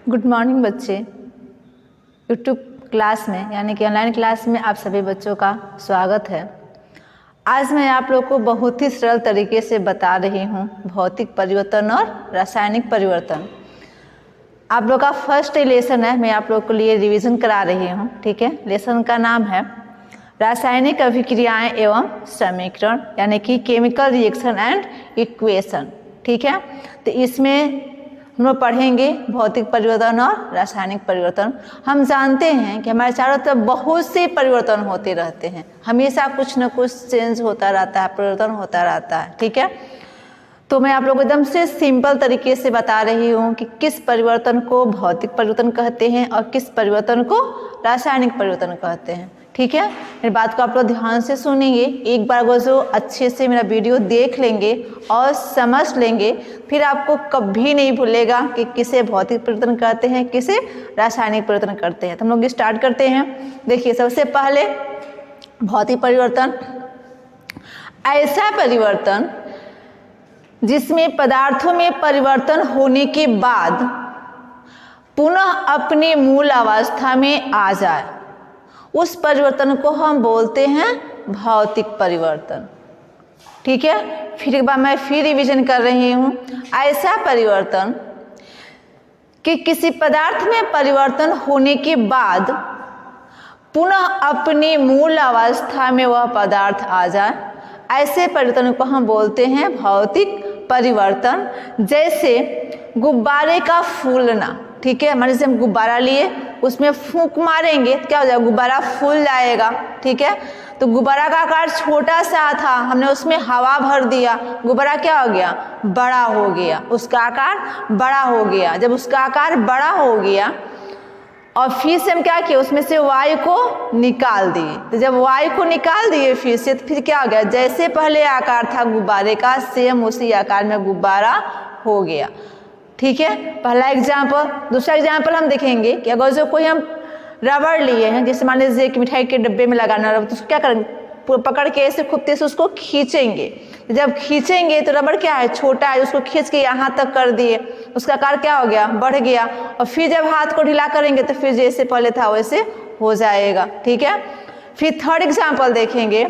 Good morning बच्चे। YouTube class में यानी कि ऑनलाइन क्लास में आप सभी बच्चों का स्वागत है। आज मैं आप लोग को बहुत ही सरल तरीके से बता रही हूँ भौतिक परिवर्तन और रासायनिक परिवर्तन। आप लोग का फर्स्ट लेसन है, मैं आप लोग के लिए रिवीजन करा रही हूँ। ठीक है, लेसन का नाम है रासायनिक अभिक्रियाएं एवं समीकरण यानी कि केमिकल रिएक्शन एंड इक्वेशन। ठीक है, तो इसमें हम लोग पढ़ेंगे भौतिक परिवर्तन और रासायनिक परिवर्तन। हम जानते हैं कि हमारे चारों तरफ बहुत से परिवर्तन होते रहते हैं, हमेशा कुछ न कुछ चेंज होता रहता है, परिवर्तन होता रहता है। ठीक है, तो मैं आप लोगों को एकदम से सिंपल तरीके से बता रही हूँ कि किस परिवर्तन को भौतिक परिवर्तन कहते हैं और किस परिवर्तन को रासायनिक परिवर्तन कहते हैं। ठीक है, मेरी बात को आप लोग ध्यान से सुनेंगे। एक बार वो जो अच्छे से मेरा वीडियो देख लेंगे और समझ लेंगे, फिर आपको कभी नहीं भूलेगा कि किसे भौतिक परिवर्तन कहते हैं, किसे रासायनिक परिवर्तन करते हैं। तो हम लोग स्टार्ट करते हैं। देखिए, सबसे पहले भौतिक परिवर्तन ऐसा परिवर्तन जिसमें पदार्थों में परिवर्तन होने के बाद पुनः अपनी मूल अवस्था में आ जाए, उस परिवर्तन को हम बोलते हैं भौतिक परिवर्तन। ठीक है, फिर एक बार मैं फिर रिवीजन कर रही हूँ। ऐसा परिवर्तन कि किसी पदार्थ में परिवर्तन होने के बाद पुनः अपनी मूल अवस्था में वह पदार्थ आ जाए, ऐसे परिवर्तन को हम बोलते हैं भौतिक परिवर्तन। जैसे गुब्बारे का फूलना। ठीक है, मान लीजिए हम गुब्बारा लिए, उसमें फूंक मारेंगे क्या हो जाएगा, गुब्बारा फूल जाएगा। ठीक है, तो गुब्बारा का आकार छोटा सा था, हमने उसमें हवा भर दिया, गुब्बारा क्या हो गया, बड़ा हो गया, उसका आकार बड़ा हो गया। जब उसका आकार बड़ा हो गया और फिर से हम क्या किए, उसमें से वायु को निकाल दिए। तो जब वायु को निकाल दिए फिर से, तो फिर क्या हो गया, जैसे पहले आकार था गुब्बारे का सेम उसी आकार में गुब्बारा हो गया। ठीक है, पहला एग्जाम्पल। दूसरा एग्जाम्पल हम देखेंगे कि अगर जो कोई हम रबड़ लिए हैं, जैसे मान लीजिए कि मिठाई के डब्बे में लगाना रबड़, तो उसको क्या करेंगे, पकड़ के ऐसे खूब तेज से उसको खींचेंगे। जब खींचेंगे तो रबड़ क्या है, छोटा है, उसको खींच के यहाँ तक कर दिए, उसका आकार क्या हो गया, बढ़ गया। और फिर जब हाथ को ढीला करेंगे तो फिर जैसे पहले था वैसे हो जाएगा। ठीक है, फिर थर्ड एग्जाम्पल देखेंगे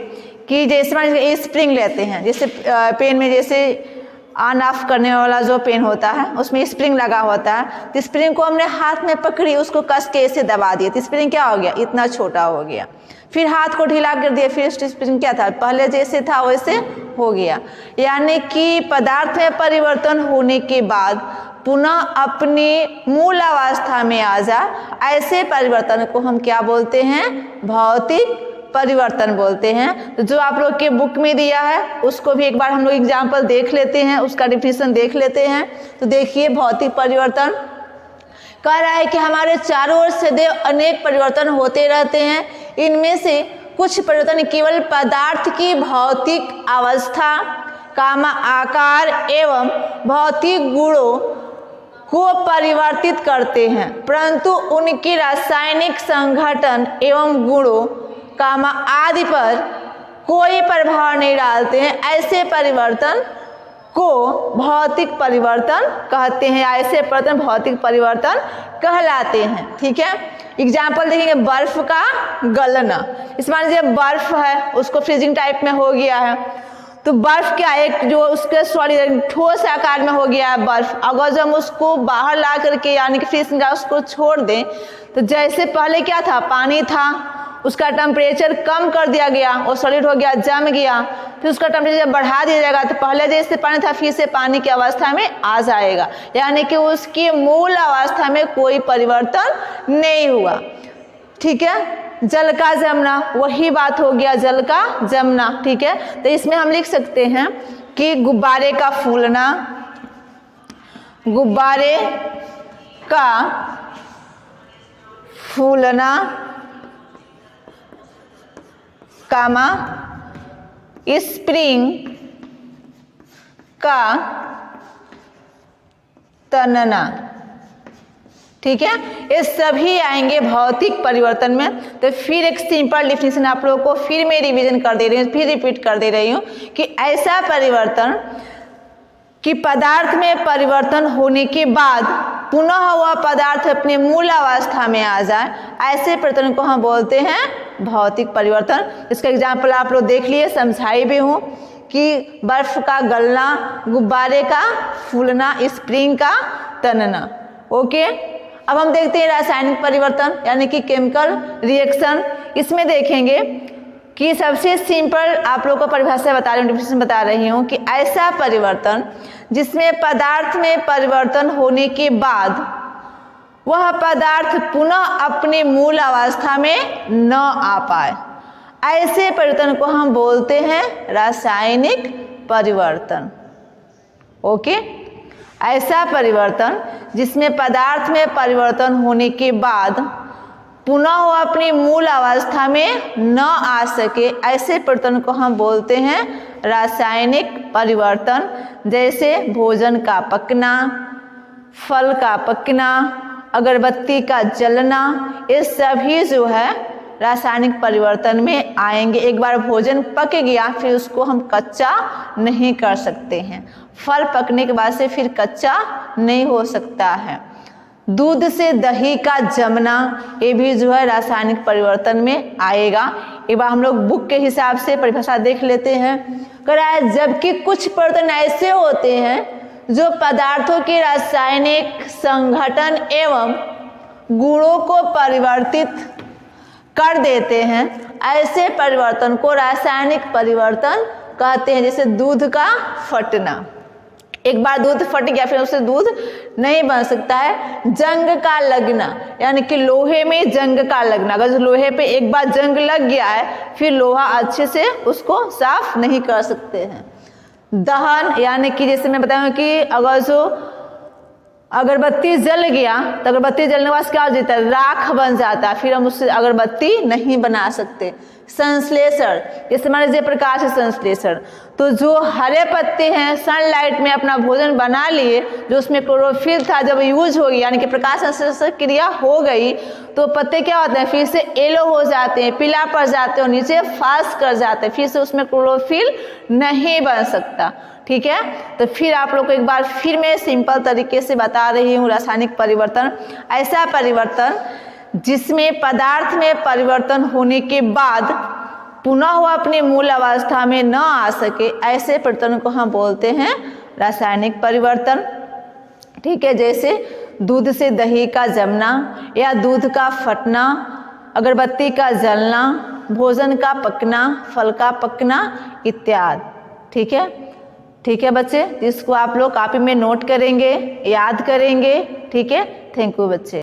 कि जैसे मान लीजिए स्प्रिंग लेते हैं, जैसे पेन में जैसे ऑन ऑफ करने वाला जो पेन होता है उसमें स्प्रिंग लगा होता है, तो स्प्रिंग को हमने हाथ में पकड़ी, उसको कस के ऐसे दबा दिए, तो स्प्रिंग क्या हो गया, इतना छोटा हो गया। फिर हाथ को ढीला कर दिया, फिर स्प्रिंग क्या था, पहले जैसे था वैसे हो गया। यानी कि पदार्थ में परिवर्तन होने के बाद पुनः अपनी मूल अवस्था में आ जाए, ऐसे परिवर्तन को हम क्या बोलते हैं, भौतिक परिवर्तन बोलते हैं। तो जो आप लोग के बुक में दिया है उसको भी एक बार हम लोग एग्जाम्पल देख लेते हैं, उसका डिफिनेशन देख लेते हैं। तो देखिए, भौतिक परिवर्तन कह रहा है कि हमारे चारों ओर सदैव अनेक परिवर्तन होते रहते हैं। इनमें से कुछ परिवर्तन केवल पदार्थ की भौतिक अवस्था आकार एवं भौतिक गुणों को परिवर्तित करते हैं, परंतु उनकी रासायनिक संघटन एवं गुणों आदि पर कोई प्रभाव नहीं डालते हैं। ऐसे परिवर्तन को भौतिक परिवर्तन कहते हैं, ऐसे परिवर्तन भौतिक परिवर्तन कहलाते हैं। ठीक है, एग्जाम्पल देखेंगे, बर्फ का गलना। इस मान लीजिए बर्फ है, उसको फ्रीजिंग टाइप में हो गया है, तो बर्फ क्या एक जो उसके सॉलिड ठोस आकार में हो गया है बर्फ। अगर जब हम उसको बाहर ला करके यानी कि फ्रीजिंग का उसको छोड़ दें, तो जैसे पहले क्या था, पानी था, उसका टेम्परेचर कम कर दिया गया, वो सॉलिड हो गया, जम गया, फिर उसका टेम्परेचर बढ़ा दिया जाएगा, तो पहले जैसे पानी था फिर से पानी की अवस्था में आ जाएगा। यानी कि उसकी मूल अवस्था में कोई परिवर्तन नहीं हुआ। ठीक है, जल का जमना, वही बात हो गया, जल का जमना। ठीक है, तो इसमें हम लिख सकते हैं कि गुब्बारे का फूलना, गुब्बारे का फूलना कामा स्प्रिंग का तनना। ठीक है, ये सभी आएंगे भौतिक परिवर्तन में। तो फिर एक सिंपल डिफिनेशन आप लोगों को फिर मैं रिवीजन कर दे रही हूँ, फिर रिपीट कर दे रही हूँ कि ऐसा परिवर्तन कि पदार्थ में परिवर्तन होने के बाद पुनः वह पदार्थ अपने मूल अवस्था में आ जाए, ऐसे परिवर्तन को हम बोलते हैं भौतिक परिवर्तन। इसका एग्जाम्पल आप लोग देख लिए, समझाई भी हूँ कि बर्फ का गलना, गुब्बारे का फूलना, स्प्रिंग का तनना। ओके, अब हम देखते हैं रासायनिक परिवर्तन यानी कि केमिकल रिएक्शन। इसमें देखेंगे कि सबसे सिंपल आप लोगों को परिभाषा बता रही हूँ, डिफिनेशन बता रही हूँ कि ऐसा परिवर्तन जिसमें पदार्थ में परिवर्तन होने के बाद वह पदार्थ पुनः अपने मूल अवस्था में न आ पाए, ऐसे परिवर्तन को हम बोलते हैं रासायनिक परिवर्तन। ओके, ऐसा परिवर्तन जिसमें पदार्थ में परिवर्तन होने के बाद पुनः वो अपनी मूल अवस्था में न आ सके, ऐसे परिवर्तन को हम बोलते हैं रासायनिक परिवर्तन। जैसे भोजन का पकना, फल का पकना, अगरबत्ती का जलना, ये सभी जो है रासायनिक परिवर्तन में आएंगे। एक बार भोजन पक गया फिर उसको हम कच्चा नहीं कर सकते हैं, फल पकने के बाद से फिर कच्चा नहीं हो सकता है। दूध से दही का जमना, ये भी जो है रासायनिक परिवर्तन में आएगा। एक बार हम लोग बुक के हिसाब से परिभाषा देख लेते हैं। कराया जबकि कुछ परिवर्तन ऐसे होते हैं जो पदार्थों के रासायनिक संघटन एवं गुणों को परिवर्तित कर देते हैं, ऐसे परिवर्तन को रासायनिक परिवर्तन कहते हैं। जैसे दूध का फटना, एक बार दूध फट गया फिर उससे दूध नहीं बन सकता है। जंग का लगना यानी कि लोहे में जंग का लगना, अगर लोहे पे एक बार जंग लग गया है फिर लोहा अच्छे से उसको साफ नहीं कर सकते हैं। दहन यानी कि जैसे मैं बताऊँ कि अगर जो अगरबत्ती जल गया तो अगरबत्ती जलने के बाद क्या हो जाता है, राख बन जाता है, फिर हम उससे अगरबत्ती नहीं बना सकते। संश्लेषण, जैसे मान लीजिए प्रकाश संश्लेषण, तो जो हरे पत्ते हैं सनलाइट में अपना भोजन बना लिए, जो उसमें क्लोरोफिल था जब यूज हो गया यानी कि प्रकाश संश्लेषण क्रिया हो गई तो पत्ते क्या होते हैं फिर से येलो हो जाते हैं, पीला पड़ जाते हैं और नीचे फास्ट कर जाते हैं, फिर से उसमें क्लोरोफिल नहीं बन सकता। ठीक है, तो फिर आप लोग को एक बार फिर मैं सिंपल तरीके से बता रही हूँ रासायनिक परिवर्तन। ऐसा परिवर्तन जिसमें पदार्थ में परिवर्तन होने के बाद पुनः वह अपनी मूल अवस्था में न आ सके, ऐसे परिवर्तन को हम बोलते हैं रासायनिक परिवर्तन। ठीक है, जैसे दूध से दही का जमना या दूध का फटना, अगरबत्ती का जलना, भोजन का पकना, फल का पकना इत्यादि। ठीक है, ठीक है बच्चे, इसको आप लोग कॉपी में नोट करेंगे, याद करेंगे। ठीक है, थैंक यू बच्चे।